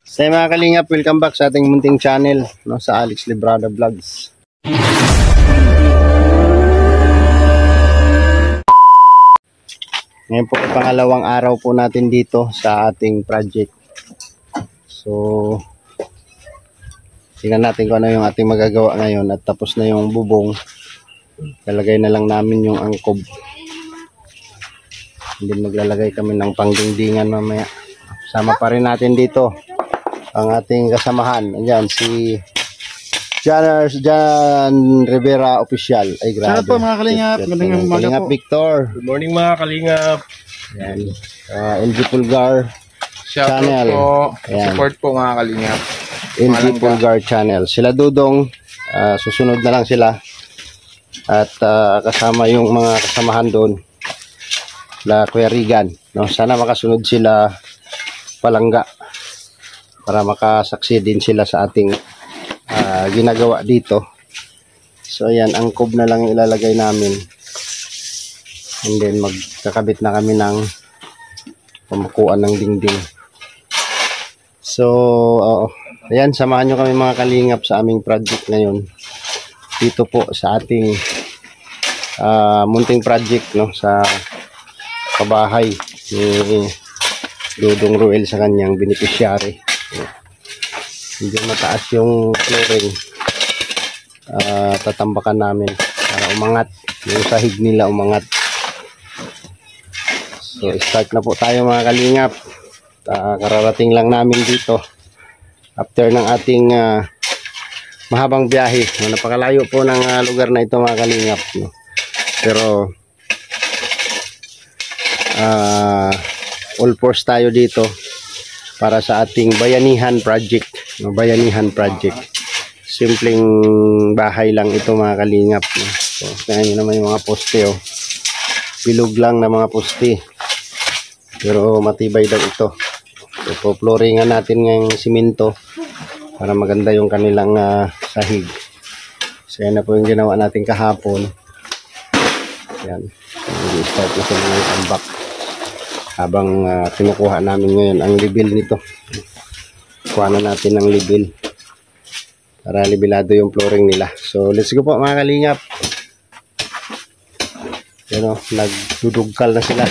So mga kalingap, welcome back sa ating munting channel, no, sa Alex Librada Vlogs. Ngayon po ay pangalawang araw po natin dito sa ating project. So tingnan natin kung ano yung ating magagawa ngayon at tapos na yung bubong. Lalagay na lang namin yung angkob. Hindi maglalagay kami ng pangdingdingan mamaya. Sama pa rin natin dito ang ating kasamahan. Ayan, si Jan Rivera Official. Ay, grabe. Salamat po mga kalingap. Magandang umaga Kalingap po. Victor. Good morning mga kalingap. Ayan. LG Pulgar Channel. Po. Ayan. Support po mga kalingap. LG Pulgar Channel. Sila Dudong. Susunod na lang sila. At kasama yung mga kasamahan doon. La Kuya Rigan. No? Sana makasunod sila Palangga. Para makasaksi din sila sa ating ginagawa dito. So ayan, angkob na lang ilalagay namin. And then magkakabit na kami ng pamakuan ng dingding. So ayan, samahan nyo kami mga kalingap sa aming project ngayon. Dito po sa ating munting project, no, sa kabahay ni Dudong Ruel sa kanyang beneficiary. Hindi mataas yung flooring. Tatambakan namin para umangat yung sahig nila, umangat. So start na po tayo mga kalingap. Kararating lang namin dito after ng ating mahabang biyahe. Napakalayo po ng lugar na ito mga kalingap, no? Pero all force tayo dito para sa ating bayanihan project, no? Bayanihan project. Simpleng bahay lang ito mga kalingap, no? So tingnan nyo naman yung mga poste, oh. Bilog lang na mga poste, pero matibay daw ito. So flooringan natin ngayong simento para maganda yung kanilang sahig. So yan na po yung ginawa natin kahapon. Yan, start na sila ng tambak habang kinukuha namin ngayon ang level nito. Kuha na natin ang level para levelado yung flooring nila. So let's go po mga kalingap. Yan, nagdudugkal na sila.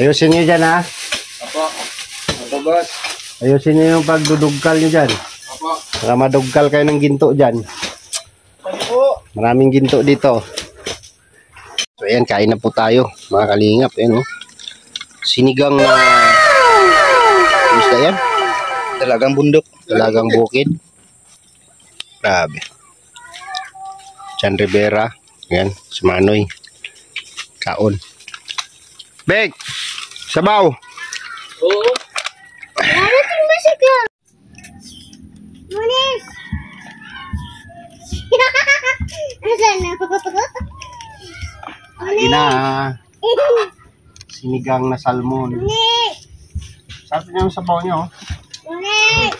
Ayusin nyo dyan, ha? Apo. Apo boss. Ayusin nyo yung pagdudugkal nyo dyan. Apo. Para madugkal kayo ng ginto dyan. Apo. Maraming ginto dito. So ayan, kain na po tayo mga kalingap. Ayan, oh. Sinigang na isda yan. Talagang bundok. Talagang bukid. Grabe. Jan Rivera. Ayan, si Manoy. Kaon. Bek! Sabaw! Oo. Narating ba siya ka? Munis! Asan na? Ina. Sinigang na salmon. Munis! Sarap niya yung sabaw niyo. Munis!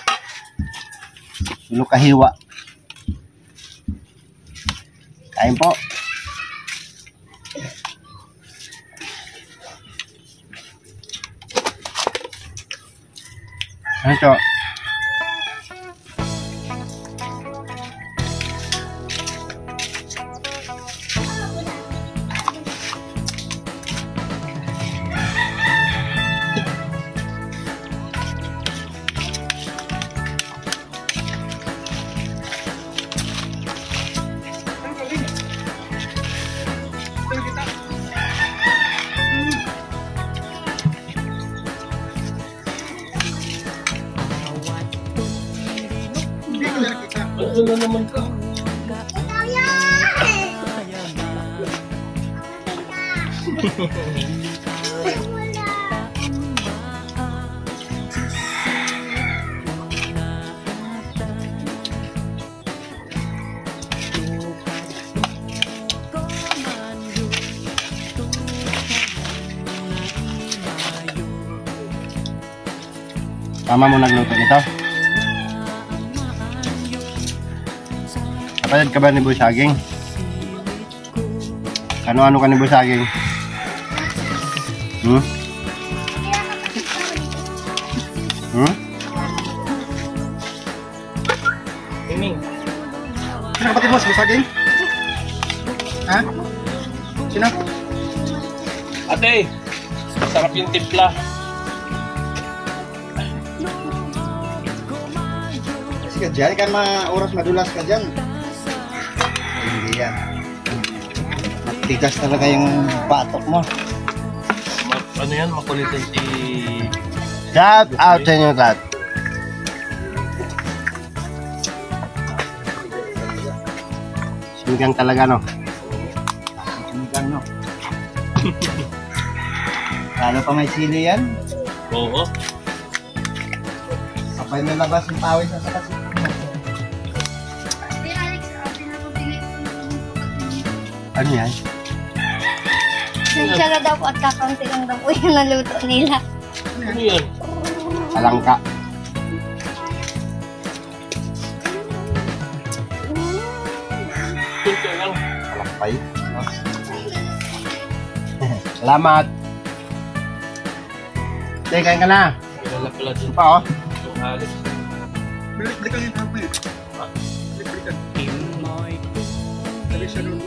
Ilo kahiwa. Kain po. Ano ito? Ano na naman ka? Ikaw yan! Mama mo nagluto nito? Kapatid ka ba ni Busaging? Ano-ano ka ni Busaging? Hmm? Sino kapatid mo? Si Saging? Ha? Sino? Ate, sarap yung timpla. Kasi ka dyan, kan oras madulas ka dyan. Hindi yan. Matigas talaga yung batok mo. Ano yan, makulitin si... Shout out sa inyo lahat. Sinigang talaga, no? Sinigang, no? Lalo pa may sili yan. Oo. Kapag nalabas yung pawis na sa kasi. Ano yan? Siya na daw po at kakaunti lang daw po yung naluto nila. Ano yan? Alangka. Kunti lang. Alangkay. Salamat. Sige, kain ka na. Kilala pala din. Pa, oh. Yung halos. Balik-balikan yung tao eh. Balik-balikan. Dali siya nung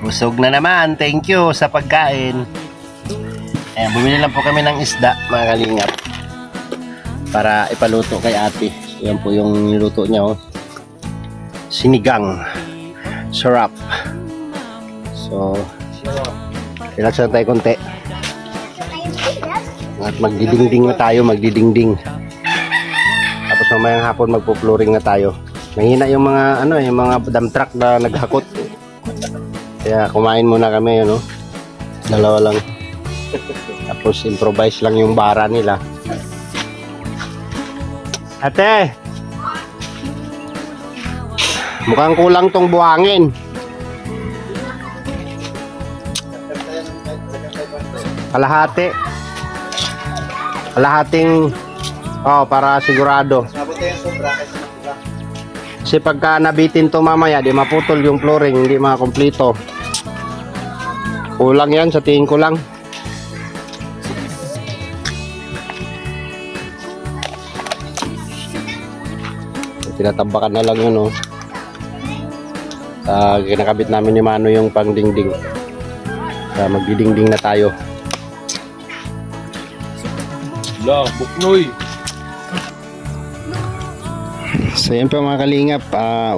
Busog na naman. Thank you sa pagkain. Ayan, bumili lang po kami ng isda, mga kalingap. Para ipaluto kay ate. Yan po yung niluto niya, oh. Sinigang. Sarap. So, relax na tayo konti. At magdidingding na tayo, magdidingding. Tapos mamayang hapon magpo-flooring na tayo. Mahina yung mga yung mga dump truck na naghakot. Kaya kumain muna kami, ano. Dalawa lang. Tapos improvise lang yung bara nila. Ate! Mukhang kulang tong buhangin. Kalahati. Kalahating para sigurado. Sabot na yung sobra kasi diba? Kasi pagka nabitin to mamaya, di maputol yung flooring, hindi makompleto. Kulang yan, sa tingin ko lang. Tinatambakan na lang yun, oh. Kinakabit namin ni Mano yung pangdingding. Magdidingding na tayo. Wala, buknoy. So yan po mga kalingap,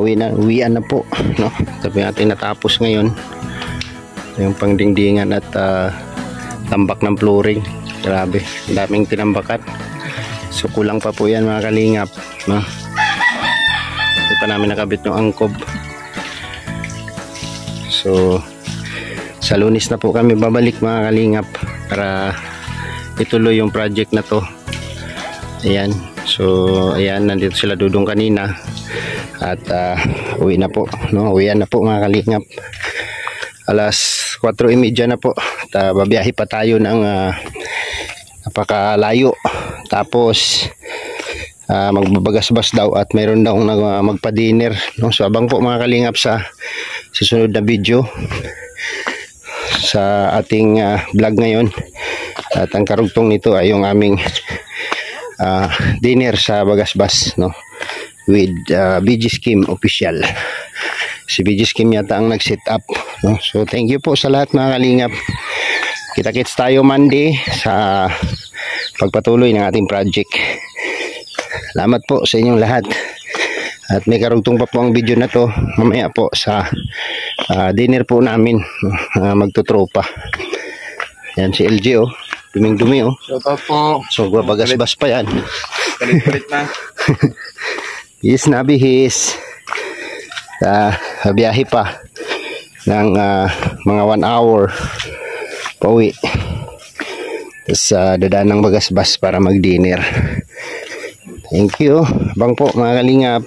uwian na po, no? Sabi natin natapos ngayon yung pangdingdingan at tambak ng flooring. Grabe, daming tinambakan. So kulang pa po yan mga kalingap, no? Hindi pa namin nakabit yung angkob. So sa Lunes na po kami babalik mga kalingap para ituloy yung project na to. Ayan. So ayan, nandito sila Dudong kanina at uwi na po, no? Uwian na po mga kalingap. Alas 4:30 na po at babiyahe pa tayo ng napakalayo. Tapos magbabagasbas daw at mayroon daw magpa-dinner, no? So abang po mga kalingap sa susunod na video sa ating vlog ngayon. At ang karugtong nito ay yung aming dinner sa Bagasbas, no? With BG Scheme official. Si BG Scheme yata ang nag-set up, no? So thank you po sa lahat mga kalingap. Kita-kits tayo Monday sa pagpatuloy ng ating project. Salamat po sa inyong lahat. At may karugtong pa po ang video na to mamaya po sa dinner po namin, no? Magtutropa. Yan si LG, oh. Duming-dumi, oh. Shout out po. So bagasbas pa yan. Palit-palit na. Bihis na bihis. Biyahe pa ng mga 1 hour pauwi. Tapos dadaan ng Bagasbas para mag-dinner. Thank you. Bang po mga kalingap.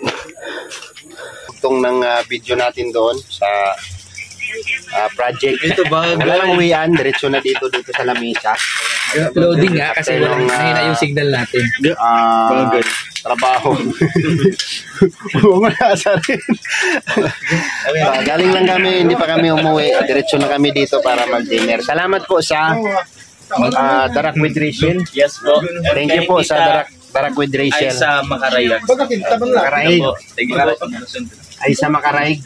Itong ng video natin doon sa project. Ito ba? Wala lang uwian, diretso na dito sa lamesa. Loading nga kasi mahina yung signal natin. Trabaho. Bumasa rin. Galing lang kami, hindi pa kami umuwi. Diretso na kami dito para mag-dinner. Salamat po sa Darak with Rachel. Yes po. Thank you po sa Barak with Rachel. Ay sa Makarayag. Baga kintabang lang. Makaraig. Thank you po. Ay sa Makaraig.